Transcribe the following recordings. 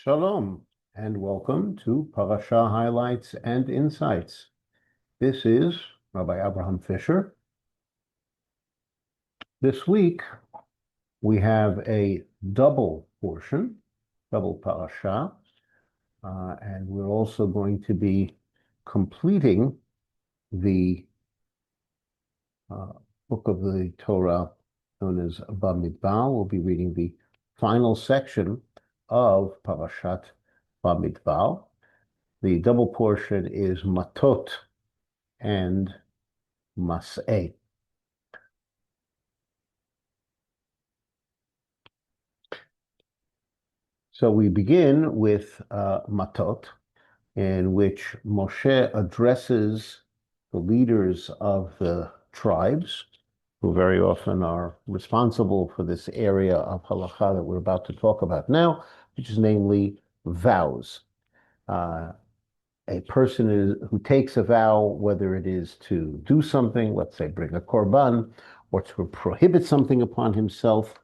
Shalom and welcome to Parasha Highlights and Insights. This is Rabbi Abraham Fischer. This week we have a double portion, double parasha, and we're also going to be completing the book of the Torah known as Bamidbar. We'll be reading the final section of Parashat Bamidbar. The double portion is Mattot and Masei. So we begin with Mattot, in which Moshe addresses the leaders of the tribes, who very often are responsible for this area of halakha that we're about to talk about now, which is namely vows. A person who takes a vow, whether it is to do something, let's say bring a korban, or to prohibit something upon himself,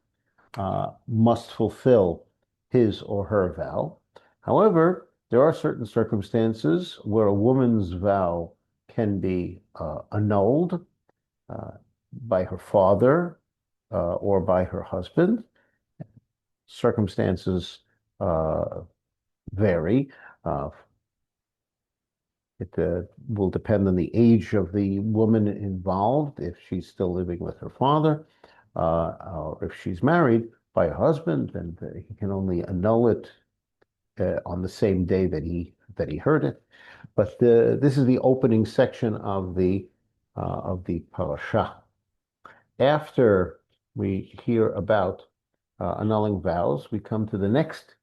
must fulfill his or her vow. However, there are certain circumstances where a woman's vow can be annulled by her father or by her husband. Circumstances vary. It will depend on the age of the woman involved, if she's still living with her father, or if she's married by a husband, then he can only annul it on the same day that he heard it. But this is the opening section of the parasha. After we hear about annulling vows, we come to the next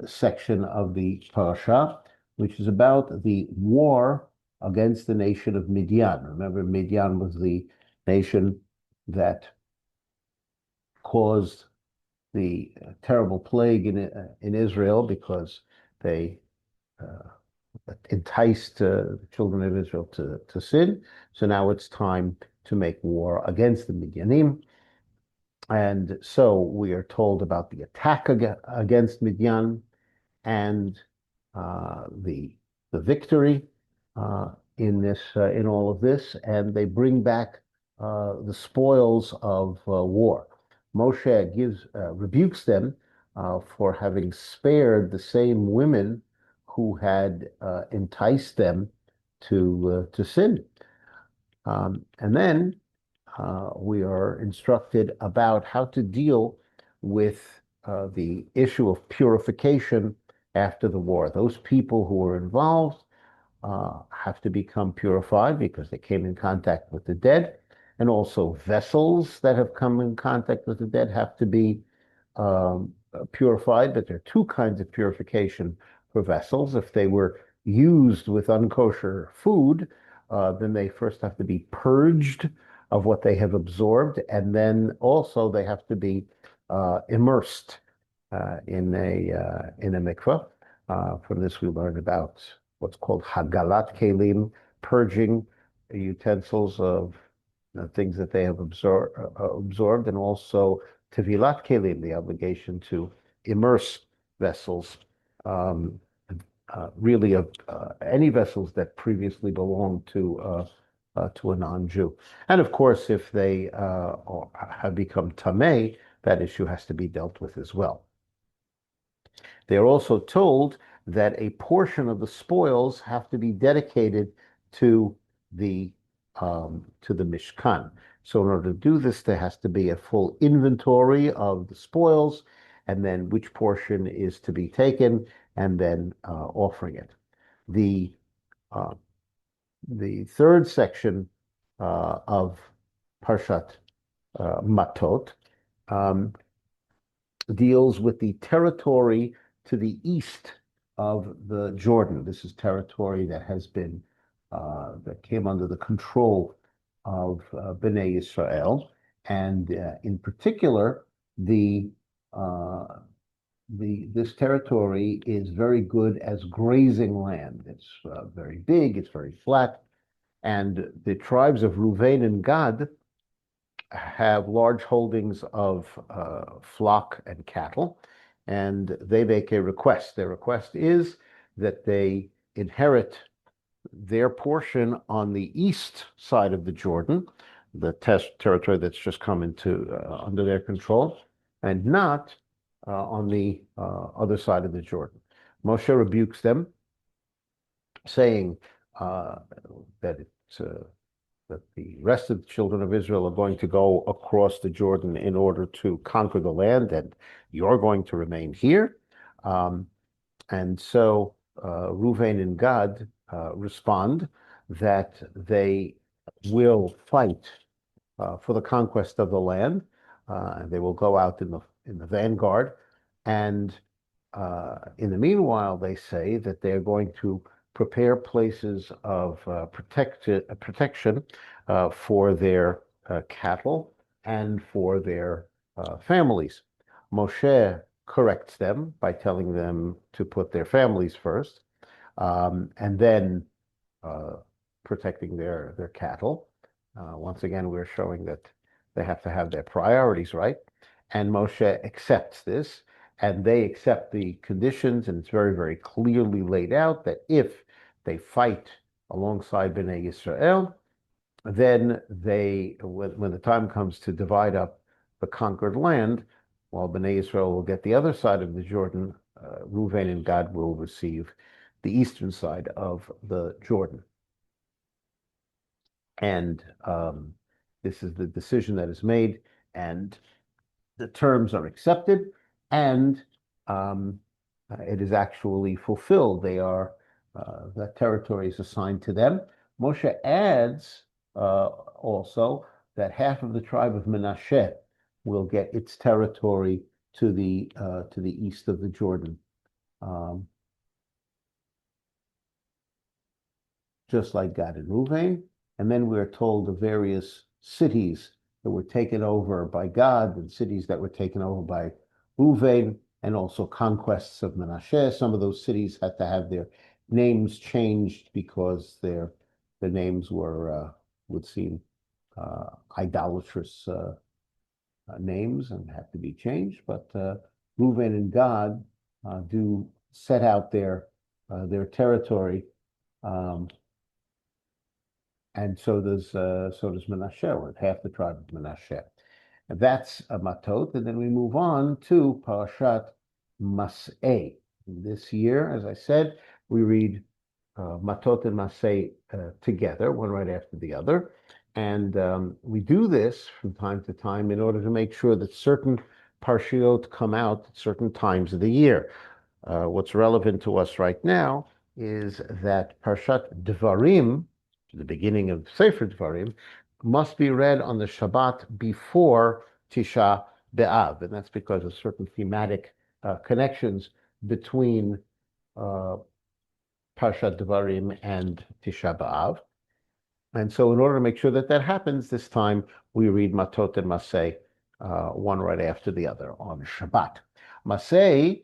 section of the parasha, which is about the war against the nation of Midian. Remember, Midian was the nation that caused the terrible plague in Israel because they enticed the children of Israel to sin. So now it's time to make war against the Midianim. And so we are told about the attack against Midian and the victory in all of this, and they bring back the spoils of war. Moshe rebukes them for having spared the same women who had enticed them to sin. And then we are instructed about how to deal with the issue of purification after the war. Those people who were involved have to become purified because they came in contact with the dead, and also vessels that have come in contact with the dead have to be purified. But there are two kinds of purification for vessels. If they were used with unkosher food, then they first have to be purged of what they have absorbed, and then also they have to be immersed in a mikveh. From this, we learn about what's called hagalat kelim, purging utensils of things that they have absorbed, and also tevilat kelim, the obligation to immerse vessels, really of any vessels that previously belonged to a non-Jew. And of course, if they have become tamei, that issue has to be dealt with as well. They are also told that a portion of the spoils have to be dedicated to the Mishkan. So in order to do this, there has to be a full inventory of the spoils, and then which portion is to be taken, and then offering it. The third section of Parshat Mattot deals with the territory to the east of the Jordan. This is territory that has been that came under the control of Bnei Israel, and in particular, this territory is very good as grazing land. It's very big, it's very flat, and the tribes of Reuven and Gad have large holdings of flock and cattle, and they make a request. Their request is that they inherit their portion on the east side of the Jordan, the territory that's just come into under their control, and not on the other side of the Jordan. Moshe rebukes them, saying that it's that the rest of the children of Israel are going to go across the Jordan in order to conquer the land, and you're going to remain here. And so Reuven and Gad respond that they will fight for the conquest of the land. They will go out in the vanguard, and in the meanwhile, they say that they're going to prepare places of protection for their cattle and for their families. Moshe corrects them by telling them to put their families first, and then protecting their cattle. Once again, we're showing that they have to have their priorities right. And Moshe accepts this, and they accept the conditions, and it's very, very clearly laid out that if they fight alongside Bnei Yisrael, then when the time comes to divide up the conquered land, while Bnei Yisrael will get the other side of the Jordan, Reuven and Gad will receive the eastern side of the Jordan. And this is the decision that is made, and the terms are accepted, and it is actually fulfilled. That territory is assigned to them. Moshe adds also that half of the tribe of Menashe will get its territory to the east of the Jordan, just like Gad and Reuven. And then we're told the various cities that were taken over by Gad and cities that were taken over by Reuven, and also conquests of Menashe. Some of those cities had to have their names changed because their names would seem idolatrous names and had to be changed. But Reuven and Gad do set out their territory. And so does Menashe, with half the tribe of Menashe. And that's a Mattot. And then we move on to Parashat Masei. This year, as I said, we read Mattot and Masei together, one right after the other. And we do this from time to time in order to make sure that certain Parshiot come out at certain times of the year. What's relevant to us right now is that Parshat Devarim, the beginning of Sefer Devarim, must be read on the Shabbat before Tisha B'Av, and that's because of certain thematic connections between Parshat Devarim and Tisha B'Av. And so in order to make sure that that happens, this time we read Mattot and Masei, one right after the other on Shabbat. Masei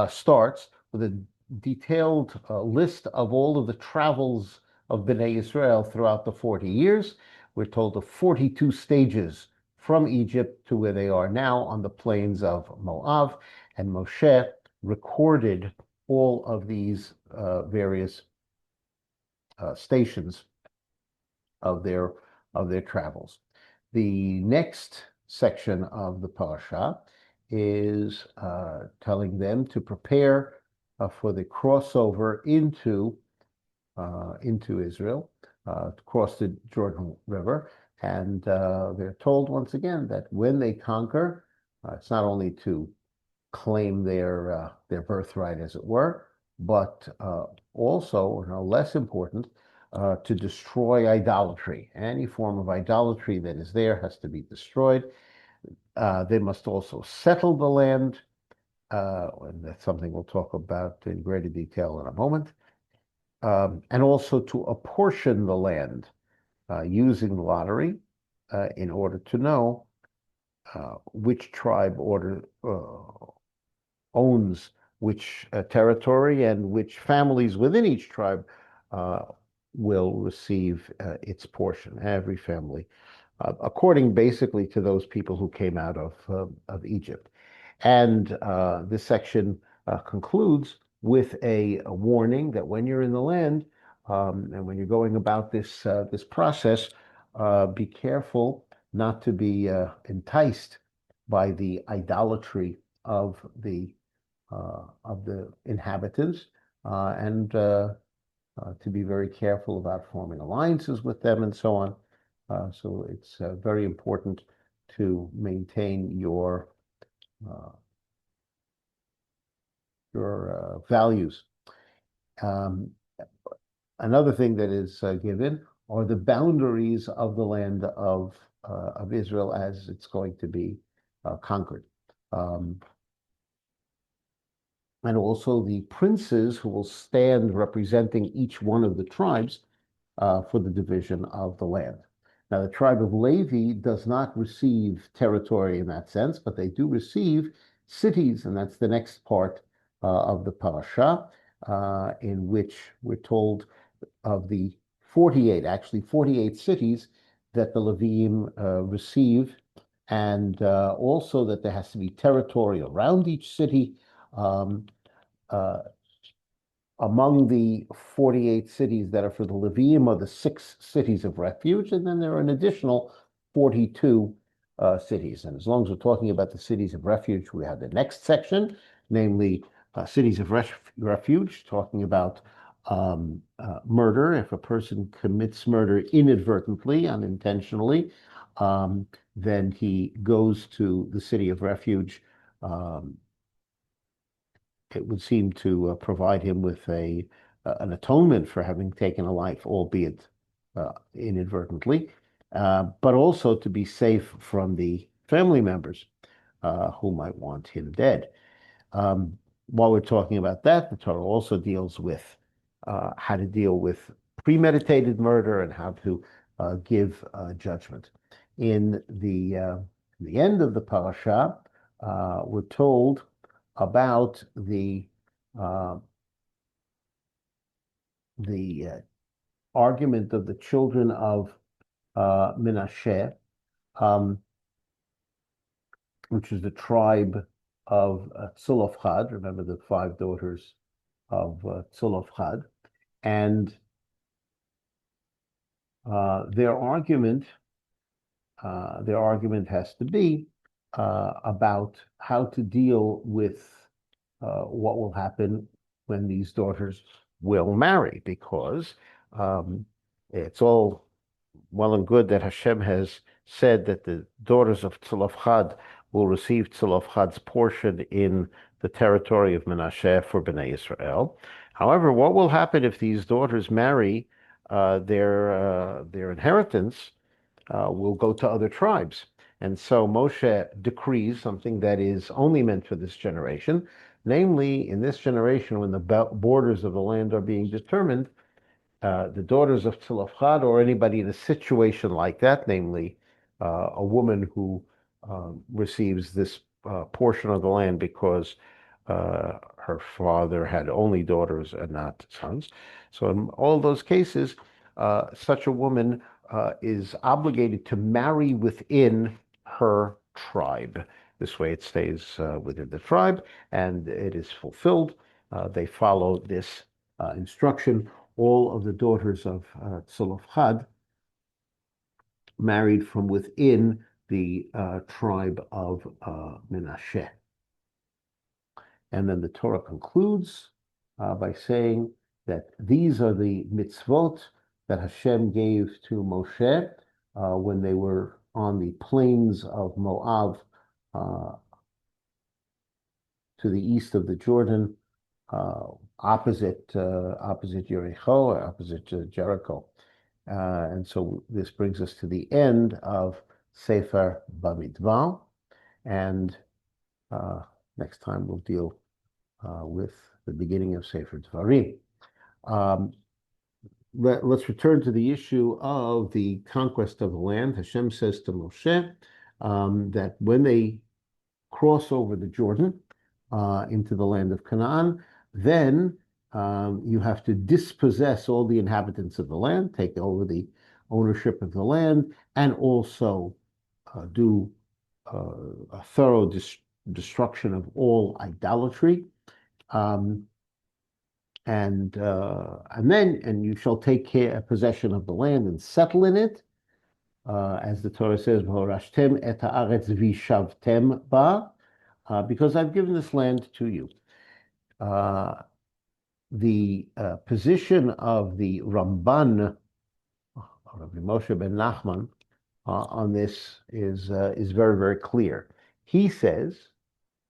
starts with a detailed list of all of the travels of Bnei Israel throughout the 40 years. We're told of 42 stages from Egypt to where they are now on the plains of Moab, and Moshe recorded all of these various stations of their travels. The next section of the Parsha is telling them to prepare for the crossover into Israel, to cross the Jordan River. And they're told once again that when they conquer, it's not only to claim their birthright, as it were, but also, no less important, to destroy idolatry. Any form of idolatry that is there has to be destroyed. They must also settle the land, and that's something we'll talk about in greater detail in a moment. And also to apportion the land using lottery in order to know which tribe owns which territory, and which families within each tribe will receive its portion, every family, according basically to those people who came out of Egypt. And this section concludes with a warning that when you're in the land and when you're going about this process, be careful not to be enticed by the idolatry of the inhabitants, and to be very careful about forming alliances with them and so on. So it's very important to maintain uh, your values. Um, Another thing that is given are the boundaries of the land of Israel as it's going to be conquered. Um, and also the princes who will stand representing each one of the tribes for the division of the land. Now, the tribe of Levi does not receive territory in that sense, but they do receive cities, and that's the next part of the Parsha, in which we're told of the 48, actually 48 cities that the Leviim receive, and also that there has to be territory around each city. Um, uh, Among the 48 cities that are for the Levium are the 6 cities of refuge, and then there are an additional 42 cities. And as long as we're talking about the cities of refuge, we have the next section, namely cities of refuge, talking about murder. If a person commits murder inadvertently, unintentionally, then he goes to the city of refuge. Um, it would seem to provide him with an atonement for having taken a life, albeit inadvertently, but also to be safe from the family members who might want him dead. Um, while we're talking about that, the Torah also deals with how to deal with premeditated murder and how to give judgment. In the end of the parasha, we're told about uh, the argument of the children of Menashe, um, which is the tribe of Tzolofchad. Remember the 5 daughters of Tzolofchad, and uh, their argument their argument has to be about how to deal with what will happen when these daughters will marry, because it's all well and good that Hashem has said that the daughters of Tzolofchad will receive Tzolofchad's portion in the territory of Menashe for Bnei Israel. However, what will happen if these daughters marry their inheritance will go to other tribes. And so Moshe decrees something that is only meant for this generation, namely, in this generation, when the borders of the land are being determined, the daughters of Tzilafchad or anybody in a situation like that, namely a woman who receives this portion of the land because her father had only daughters and not sons. So in all those cases, such a woman is obligated to marry within her tribe. This way it stays within the tribe and it is fulfilled. They follow this instruction. All of the daughters of Tzolofchad married from within the tribe of Menashe. And then the Torah concludes by saying that these are the mitzvot that Hashem gave to Moshe when they were on the plains of Moab to the east of the Jordan, opposite Jericho, opposite Jericho. And so this brings us to the end of Sefer Bamidbar, and next time we'll deal with the beginning of Sefer Dvarim. Let's return to the issue of the conquest of the land. Hashem says to Moshe that when they cross over the Jordan into the land of Canaan, then you have to dispossess all the inhabitants of the land, take over the ownership of the land, and also do a thorough destruction of all idolatry. Um, and you shall take possession of the land and settle in it, as the Torah says, "V'horashtem et haaretz v'shavtem ba," because I've given this land to you. The position of the Ramban, Rabbi Moshe ben Nachman, on this is very, very clear. He says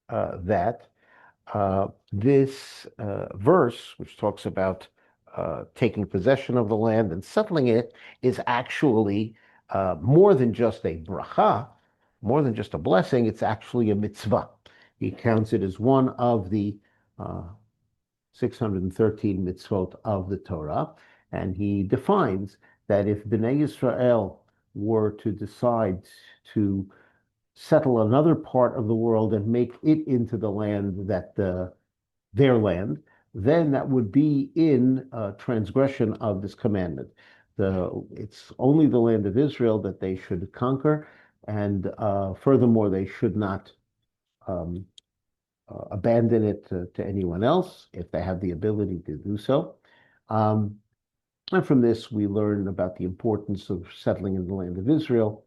that this verse, which talks about taking possession of the land and settling it, is actually more than just a bracha, more than just a blessing. It's actually a mitzvah. He counts it as one of the 613 mitzvot of the Torah, and he defines that if Bnei Yisrael were to decide to settle another part of the world and make it into the land that their land, then that would be in transgression of this commandment. It's only the land of Israel that they should conquer, and furthermore, they should not abandon it to anyone else if they have the ability to do so. And from this, we learn about the importance of settling in the land of Israel,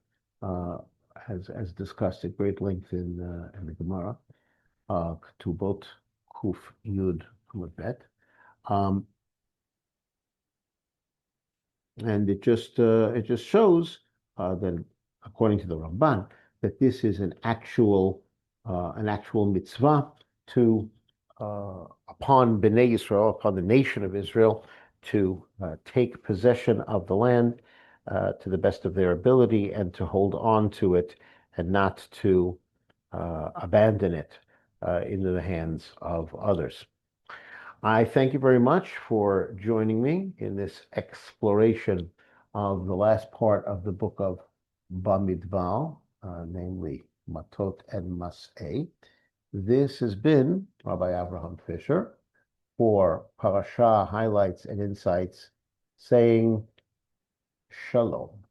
as discussed at great length in the Gemara, Ketubot Kuf Yud Amud Bet. And it just shows that, according to the Ramban, that this is an actual mitzvah to upon Bnei Yisrael, upon the nation of Israel, to take possession of the land to the best of their ability and to hold on to it and not to abandon it into the hands of others. I thank you very much for joining me in this exploration of the last part of the book of Bamidbar, namely Mattot and Masei. This has been Rabbi Avraham Fischer for Parasha Highlights and Insights, saying Shalom.